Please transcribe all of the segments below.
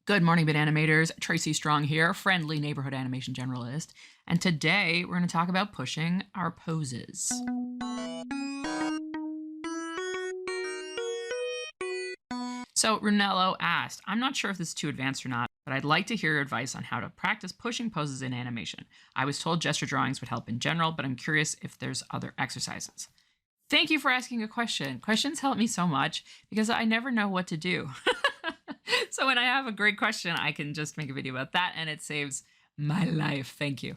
Good morning, animators. Tracy Strong here, friendly neighborhood animation generalist. And today we're going to talk about pushing our poses. So Runello asked, I'm not sure if this is too advanced or not, but I'd like to hear your advice on how to practice pushing poses in animation. I was told gesture drawings would help in general, but I'm curious if there's other exercises. Thank you for asking a question. Questions help me so much because I never know what to do. So when I have a great question, I can just make a video about that and it saves my life. Thank you.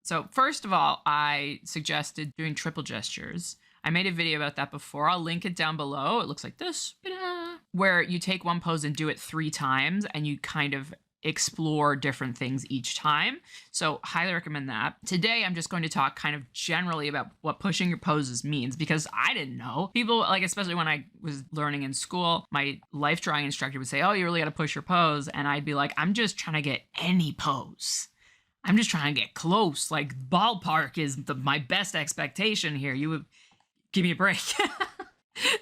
So first of all, I suggested doing triple gestures. I made a video about that before. I'll link it down below. It looks like this, where you take one pose and do it 3 times and you kind of explore different things each time. So highly recommend that. Today, I'm just going to talk kind of generally about what pushing your poses means because I didn't know. People, like, especially when I was learning in school, my life drawing instructor would say, oh, you really got to push your pose. And I'd be like, I'm just trying to get any pose. I'm just trying to get close. Like ballpark is my best expectation here. You would give me a break.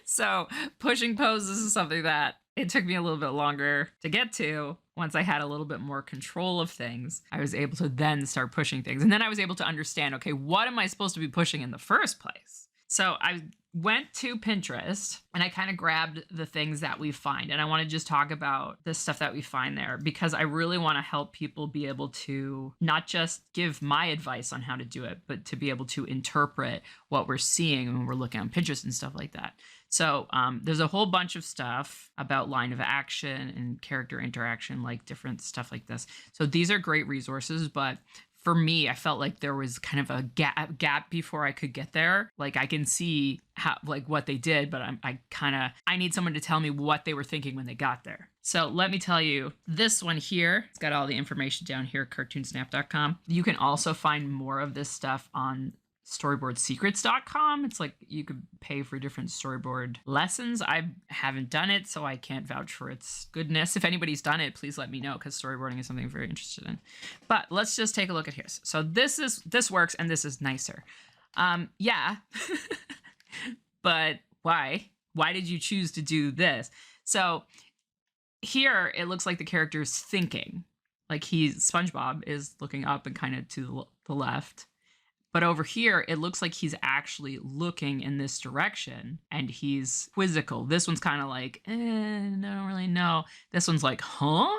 So pushing poses is something that it took me a little bit longer to get to. Once I had a little bit more control of things, I was able to then start pushing things. And then I was able to understand, okay, what am I supposed to be pushing in the first place? So I went to Pinterest and I kind of grabbed the things that we find. And I want to just talk about the stuff that we find there because I really want to help people be able to not just give my advice on how to do it, but to be able to interpret what we're seeing when we're looking on Pinterest and stuff like that. So there's a whole bunch of stuff about line of action and character interaction, like different stuff like this. So these are great resources, but for me, I felt like there was kind of a gap before I could get there. Like I can see how, like what they did, but I need someone to tell me what they were thinking when they got there. So let me tell you, this one here, it's got all the information down here, cartoonsnap.com. You can also find more of this stuff on storyboardsecrets.com. It's like you could pay for different storyboard lessons. I haven't done it, so I can't vouch for its goodness. If anybody's done it, please let me know because storyboarding is something I'm very interested in. But let's just take a look at here. So this works and this is nicer. Yeah. But why? Why did you choose to do this? So here it looks like the character is thinking. Like SpongeBob is looking up and kind of to the left. But over here, it looks like he's actually looking in this direction and he's quizzical. This one's kind of like, I don't really know. This one's like, huh?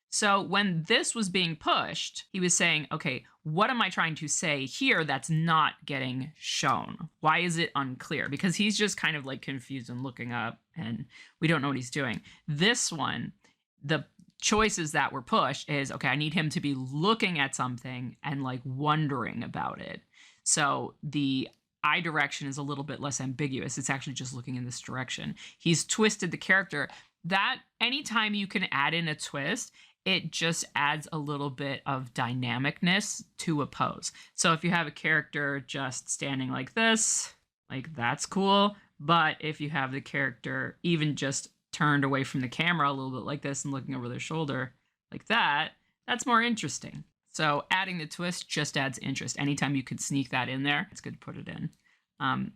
So when this was being pushed, he was saying, okay, what am I trying to say here that's not getting shown? Why is it unclear? Because he's just kind of like confused and looking up and we don't know what he's doing. This one, the choices that were pushed is, okay, I need him to be looking at something and like wondering about it. So the eye direction is a little bit less ambiguous. It's actually just looking in this direction. He's twisted the character. That anytime you can add in a twist, it just adds a little bit of dynamicness to a pose. So if you have a character just standing like this, like that's cool. But if you have the character even just turned away from the camera a little bit like this and looking over their shoulder like that, that's more interesting. So adding the twist just adds interest. Anytime you could sneak that in there, it's good to put it in.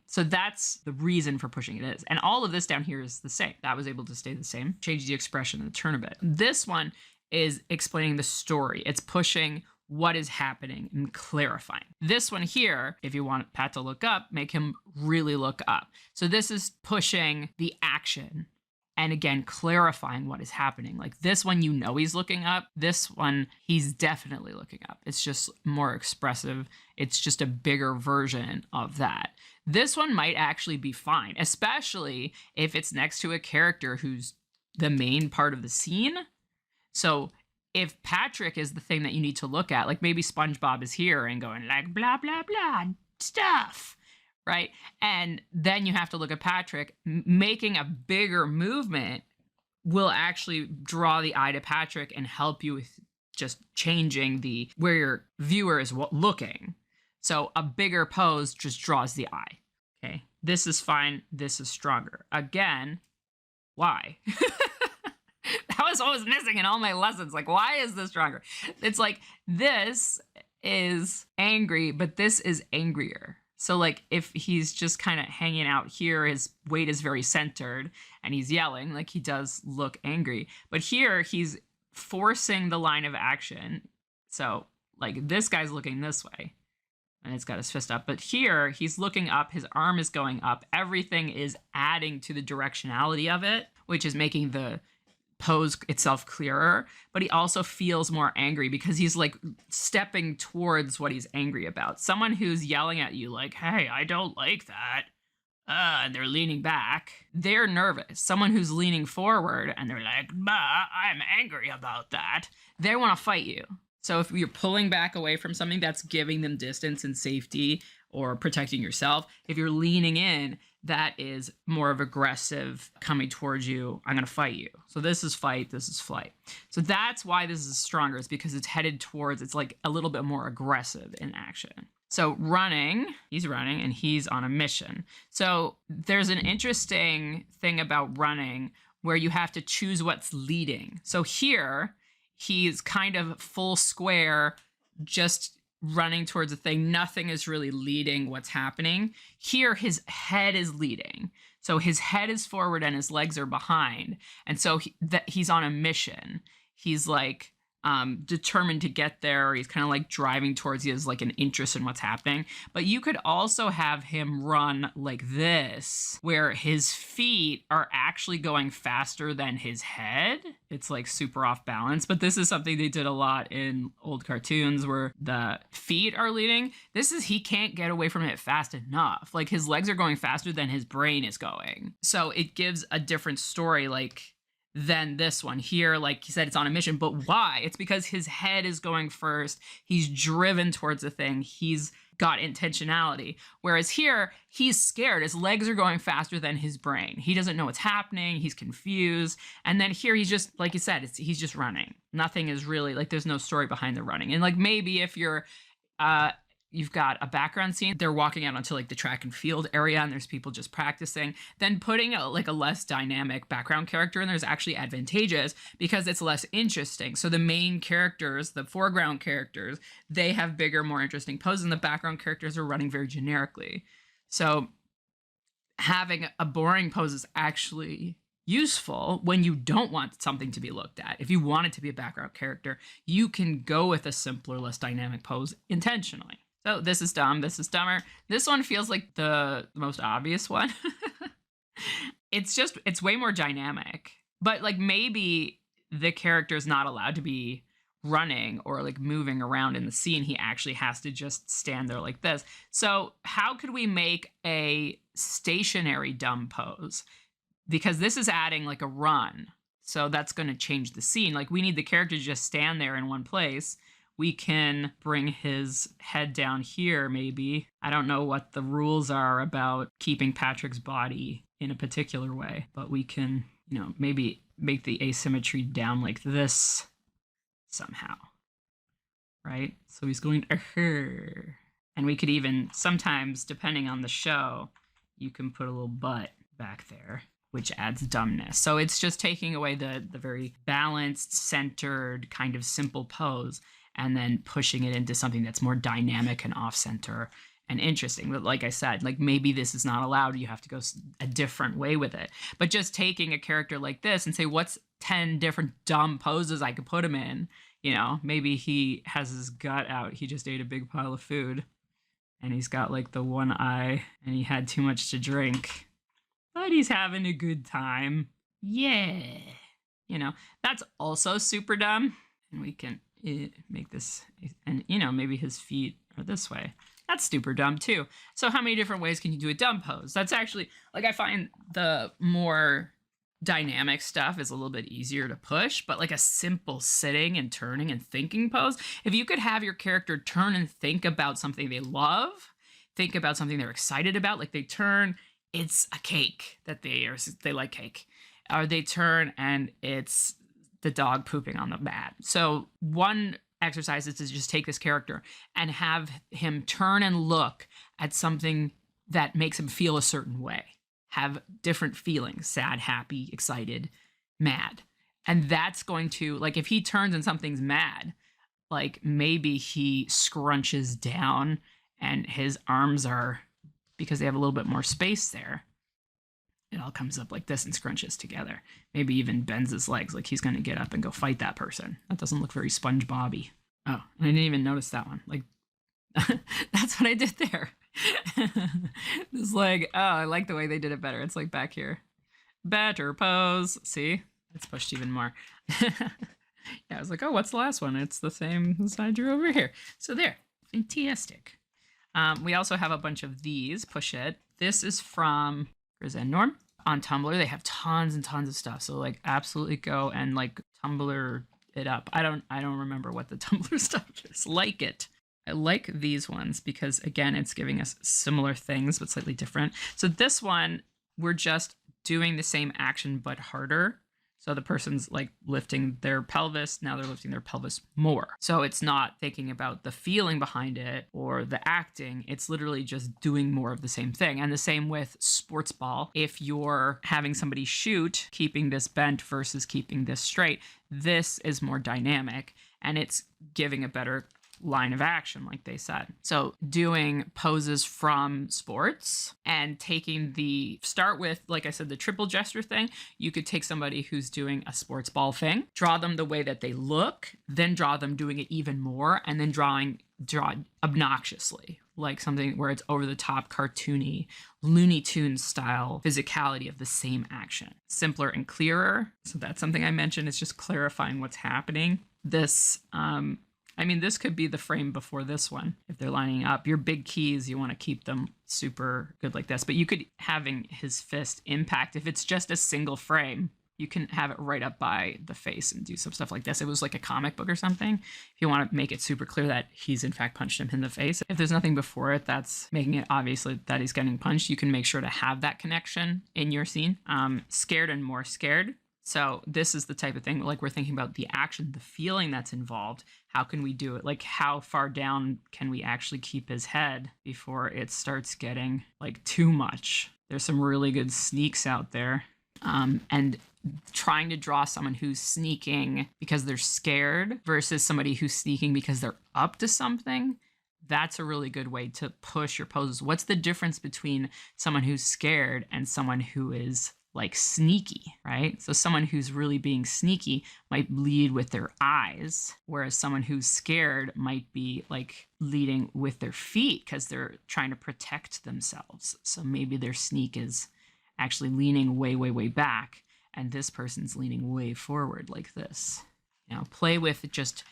So that's the reason for pushing it is. And all of this down here is the same. That was able to stay the same. Change the expression and turn a bit. This one is explaining the story. It's pushing what is happening and clarifying. This one here, if you want Pat to look up, make him really look up. So this is pushing the action. And again, clarifying what is happening. Like this one, you know he's looking up. This one, he's definitely looking up. It's just more expressive. It's just a bigger version of that. This one might actually be fine, especially if it's next to a character who's the main part of the scene. So if Patrick is the thing that you need to look at, like maybe SpongeBob is here and going like blah, blah, blah stuff. Right? And then you have to look at Patrick. Making a bigger movement will actually draw the eye to Patrick and help you with just changing where your viewer is looking. So a bigger pose just draws the eye. Okay. This is fine. This is stronger. Again, why? That was always missing in all my lessons. Like, why is this stronger? It's like, this is angry, but this is angrier. So like if he's just kind of hanging out here, his weight is very centered and he's yelling, like he does look angry. But here he's forcing the line of action. So like this guy's looking this way and it's got his fist up. But here he's looking up, his arm is going up. Everything is adding to the directionality of it, which is making the pose itself clearer, but he also feels more angry because he's like stepping towards what he's angry about. Someone who's yelling at you like, hey, I don't like that, and they're leaning back, they're nervous. Someone who's leaning forward and they're like, bah, I'm angry about that, they want to fight you. So if you're pulling back away from something, that's giving them distance and safety or protecting yourself. If you're leaning in, that is more of aggressive coming towards you. I'm going to fight you. So this is fight, this is flight. So that's why this is stronger, is because it's headed towards, it's like a little bit more aggressive in action. So running, he's running and he's on a mission. So there's an interesting thing about running where you have to choose what's leading. So here he's kind of full square, just running towards a thing. Nothing is really leading what's happening. Here, his head is leading. So his head is forward and his legs are behind. And so he's on a mission. He's like determined to get there. He's kind of like driving towards, he has like an interest in what's happening. But you could also have him run like this, where his feet are actually going faster than his head. It's like super off balance, but this is something they did a lot in old cartoons where the feet are leading. This is, he can't get away from it fast enough. Like his legs are going faster than his brain is going. So it gives a different story, like, than this one here. Like he said, it's on a mission, but why? It's because his head is going first. He's driven towards the thing. He's got intentionality. Whereas here, he's scared. His legs are going faster than his brain. He doesn't know what's happening. He's confused. And then here, he's just, like you said, he's just running. Nothing is really, like, there's no story behind the running. And like maybe if you're, you've got a background scene, they're walking out onto like the track and field area and there's people just practicing, then putting a less dynamic background character in there is actually advantageous because it's less interesting. So the main characters, the foreground characters, they have bigger, more interesting poses, and the background characters are running very generically. So having a boring pose is actually useful when you don't want something to be looked at. If you want it to be a background character, you can go with a simpler, less dynamic pose intentionally. So this is dumb, this is dumber. This one feels like the most obvious one. It's way more dynamic, but like maybe the character is not allowed to be running or like moving around in the scene. He actually has to just stand there like this. So how could we make a stationary dumb pose? Because this is adding like a run. So that's going to change the scene. Like we need the character to just stand there in one place. We can bring his head down here, maybe. I don't know what the rules are about keeping Patrick's body in a particular way, but we can, you know, maybe make the asymmetry down like this somehow, right? So he's going to, and we could even, sometimes, depending on the show, you can put a little butt back there, which adds dumbness. So it's just taking away the very balanced, centered, kind of simple pose and then pushing it into something that's more dynamic and off-center and interesting. But like I said, like maybe this is not allowed. You have to go a different way with it. But just taking a character like this and say, what's 10 different dumb poses I could put him in? You know, maybe he has his gut out. He just ate a big pile of food and he's got like the one eye and he had too much to drink, but he's having a good time. Yeah. You know, that's also super dumb. And we can make this, and you know, maybe his feet are this way. That's super dumb too. So how many different ways can you do a dumb pose? That's actually, like, I find the more dynamic stuff is a little bit easier to push, but like a simple sitting and turning and thinking pose, if you could have your character turn and think about something they love, think about something they're excited about, like they turn, it's a cake that they like cake, or they turn and it's the dog pooping on the mat. So one exercise is to just take this character and have him turn and look at something that makes him feel a certain way, have different feelings, sad, happy, excited, mad. And that's going to, like, if he turns and something's mad, like maybe he scrunches down and his arms are because they have a little bit more space there, it all comes up like this and scrunches together. Maybe even bends his legs like he's going to get up and go fight that person. That doesn't look very SpongeBob-y. Oh, I didn't even notice that one. Like, that's what I did there. This leg, oh, I like the way they did it better. It's like back here. Better pose. See? It's pushed even more. Yeah, I was like, oh, what's the last one? It's the same as I drew over here. So there. Fantastic. We also have a bunch of these. Push it. This is from Grizz and Norm on Tumblr. They have tons and tons of stuff. So like absolutely go and like Tumblr it up. I don't remember what the Tumblr stuff is. Like it. I like these ones because again, it's giving us similar things but slightly different. So this one, we're just doing the same action but harder. So the person's like lifting their pelvis. Now they're lifting their pelvis more. So it's not thinking about the feeling behind it or the acting. It's literally just doing more of the same thing. And the same with sports ball. If you're having somebody shoot, keeping this bent versus keeping this straight, this is more dynamic and it's giving a better line of action, like they said. So doing poses from sports and taking start with, like I said, the triple gesture thing. You could take somebody who's doing a sports ball thing, draw them the way that they look, then draw them doing it even more, and then draw obnoxiously, like something where it's over the top, cartoony, Looney Tunes style physicality of the same action. Simpler and clearer. So that's something I mentioned. It's just clarifying what's happening. This, this could be the frame before this one. If they're lining up, your big keys, you want to keep them super good like this. But you could having his fist impact, if it's just a single frame, you can have it right up by the face and do some stuff like this. It was like a comic book or something. If you want to make it super clear that he's in fact punched him in the face. If there's nothing before it that's making it obviously that he's getting punched, you can make sure to have that connection in your scene. Scared and more scared. So this is the type of thing, like we're thinking about the action, the feeling that's involved. How can we do it? Like how far down can we actually keep his head before it starts getting like too much? There's some really good sneaks out there. And trying to draw someone who's sneaking because they're scared versus somebody who's sneaking because they're up to something. That's a really good way to push your poses. What's the difference between someone who's scared and someone who is like sneaky, right? So someone who's really being sneaky might lead with their eyes, whereas someone who's scared might be like leading with their feet because they're trying to protect themselves. So maybe their sneak is actually leaning way, way, way back, and this person's leaning way forward like this. Play with just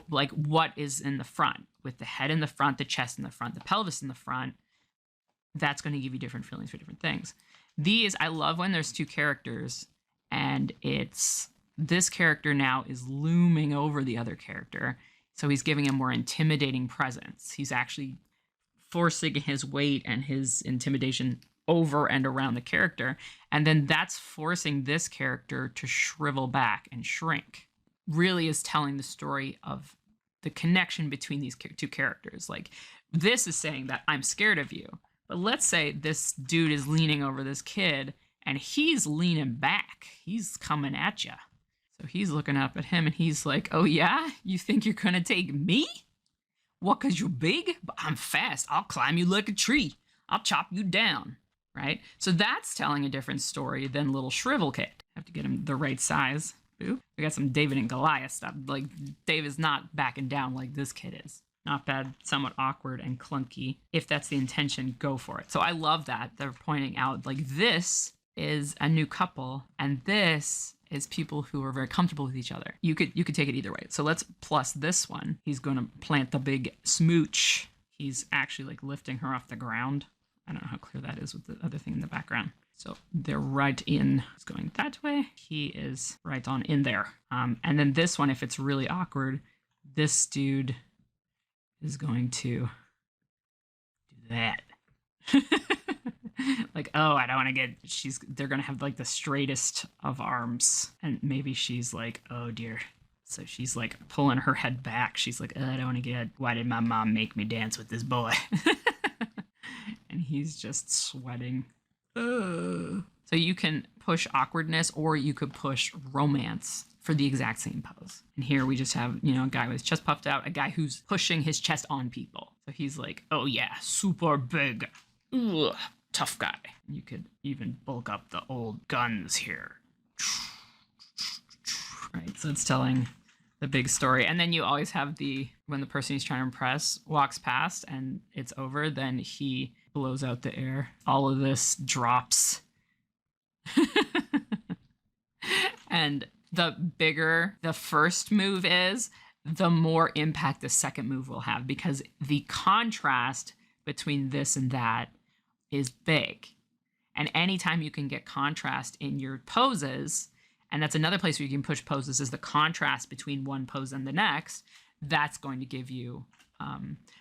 like what is in the front, with the head in the front, the chest in the front, the pelvis in the front. That's going to give you different feelings for different things. These, I love when there's two characters and this character now is looming over the other character. So he's giving a more intimidating presence. He's actually forcing his weight and his intimidation over and around the character. And then that's forcing this character to shrivel back and shrink. Really is telling the story of the connection between these two characters. Like this is saying that I'm scared of you. But let's say this dude is leaning over this kid and he's leaning back. He's coming at you. So he's looking up at him and he's like, oh yeah? You think you're gonna take me? What, 'cause you're big? But I'm fast. I'll climb you like a tree. I'll chop you down, right? So that's telling a different story than little shrivel kid. Have to get him the right size. Boop. We got some David and Goliath stuff. Like Dave is not backing down like this kid is. Not bad, somewhat awkward and clunky. If that's the intention, go for it. So I love that they're pointing out like this is a new couple and this is people who are very comfortable with each other. You could take it either way. So let's plus this one. He's going to plant the big smooch. He's actually like lifting her off the ground. I don't know how clear that is with the other thing in the background. So they're right in. He's going that way. He is right on in there. And then this one, if it's really awkward, this dude is going to do that. Like, oh, I don't want to get, they're going to have like the straightest of arms. And maybe she's like, oh dear. So she's like pulling her head back. She's like, oh, I don't want to get, why did my mom make me dance with this boy? And he's just sweating. So you can push awkwardness or you could push romance for the exact same pose. And here we just have, a guy with his chest puffed out, a guy who's pushing his chest on people. So he's like, oh yeah, super big. Ugh, tough guy. You could even bulk up the old guns here. Right, so it's telling the big story. And then you always have when the person he's trying to impress walks past and it's over, then he blows out the air. All of this drops. And the bigger the first move is, the more impact the second move will have, because the contrast between this and that is big. And anytime you can get contrast in your poses, and that's another place where you can push poses, is the contrast between one pose and the next, that's going to give you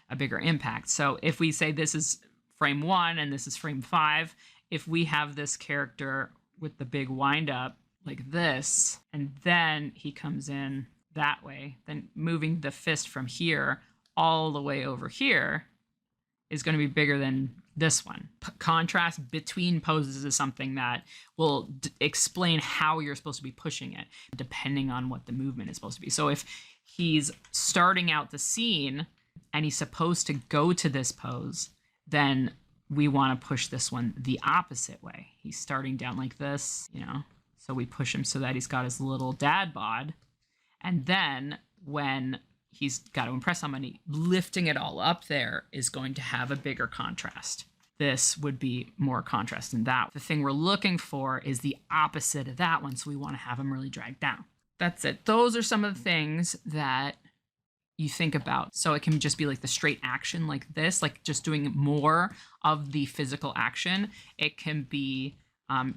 a bigger impact. So if we say this is frame 1 and this is frame 5, if we have this character with the big wind up like this, and then he comes in that way, then moving the fist from here all the way over here is going to be bigger than this one. Contrast between poses is something that will explain how you're supposed to be pushing it, depending on what the movement is supposed to be. So if he's starting out the scene and he's supposed to go to this pose, then we want to push this one the opposite way. He's starting down like this, so we push him so that he's got his little dad bod. And then when he's got to impress somebody, lifting it all up there is going to have a bigger contrast. This would be more contrast than that. The thing we're looking for is the opposite of that one, so we want to have him really dragged down. That's it. Those are some of the things that you think about. So it can just be like the straight action like this, like just doing more of the physical action. It can be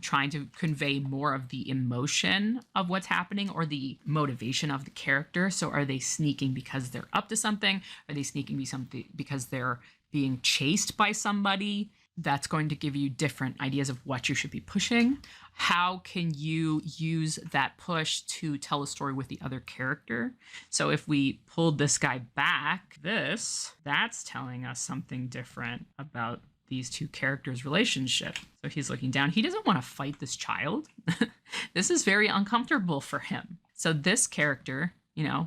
trying to convey more of the emotion of what's happening or the motivation of the character. So are they sneaking because they're up to something? Are they sneaking because they're being chased by somebody? That's going to give you different ideas of what you should be pushing. How can you use that push to tell a story with the other character? So if we pulled this guy back, that's telling us something different about these two characters' relationship. So he's looking down. He doesn't want to fight this child. This is very uncomfortable for him. So this character,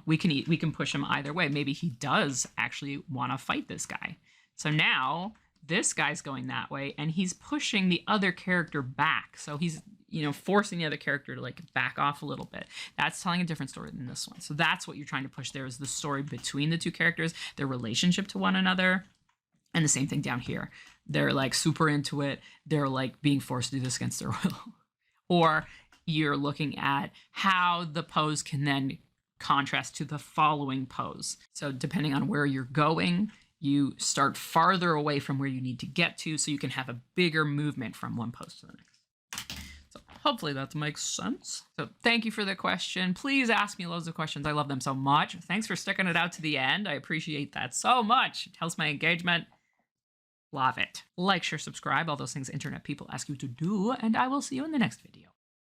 we can push him either way. Maybe he does actually want to fight this guy. So now this guy's going that way and he's pushing the other character back. So he's, forcing the other character to like back off a little bit. That's telling a different story than this one. So that's what you're trying to push there, is the story between the two characters, their relationship to one another. And the same thing down here. They're like super into it. They're like being forced to do this against their will. Or you're looking at how the pose can then contrast to the following pose. So depending on where you're going, you start farther away from where you need to get to so you can have a bigger movement from one pose to the next. So hopefully that makes sense. So thank you for the question. Please ask me loads of questions. I love them so much. Thanks for sticking it out to the end. I appreciate that so much. It helps my engagement. Love it. Like, share, subscribe, all those things internet people ask you to do, and I will see you in the next video.